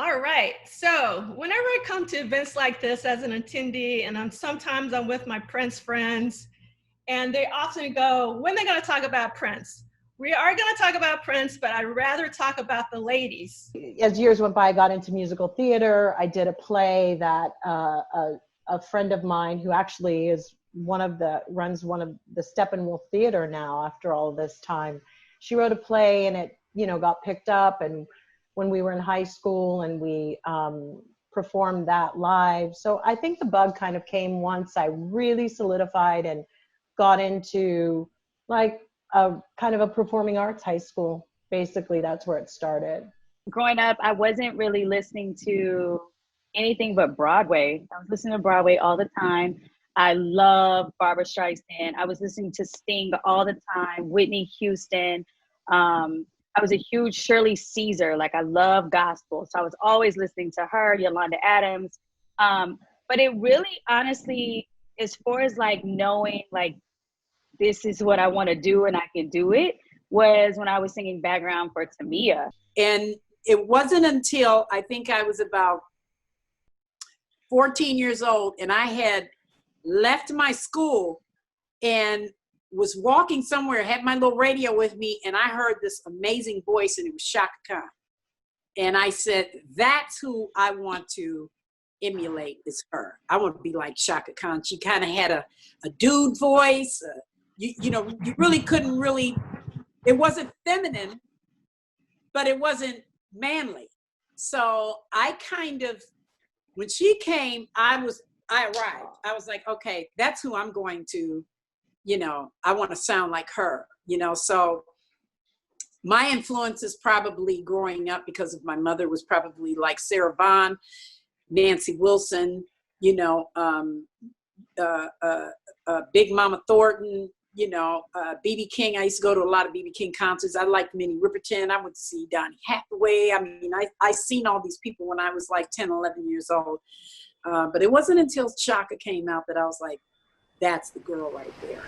All right. So whenever I come to events like this as an attendee, and sometimes I'm with my Prince friends, and they often go, when are they going to talk about Prince? We are going to talk about Prince, but I'd rather talk about the ladies. As years went by, I got into musical theater. I did a play that a friend of mine who actually is runs one of the Steppenwolf Theater now after all this time. She wrote a play and it, got picked up, and when we were in high school, and we performed that live. So I think the bug kind of came once I really solidified and got into like a kind of a performing arts high school. Basically, that's where it started. Growing up, I wasn't really listening to anything but Broadway. I was listening to Broadway all the time. I love Barbra Streisand. I was listening to Sting all the time, Whitney Houston. I was a huge Shirley Caesar. Like, I love gospel. So I was always listening to her, Yolanda Adams. But it really, honestly, as far as like knowing, like, this is what I want to do and I can do it, was when I was singing background for Tamia. And it wasn't until I think I was about 14 years old and I had left my school and was walking somewhere, had my little radio with me, and I heard this amazing voice, and it was Chaka Khan. And I said, that's who I want to emulate, is her. I want to be like Chaka Khan. She kind of had a dude voice. You really couldn't really, it wasn't feminine, but it wasn't manly. So I kind of, when she came, I arrived. I was like, okay, that's who I'm going to, I want to sound like her, so my influences probably growing up, because of my mother, was probably like Sarah Vaughan, Nancy Wilson, Big Mama Thornton, B.B. King. I used to go to a lot of B.B. King concerts. I liked Minnie Riperton. I went to see Donny Hathaway. I mean, I seen all these people when I was like 10, 11 years old. But it wasn't until Chaka came out that I was like, that's the girl right there.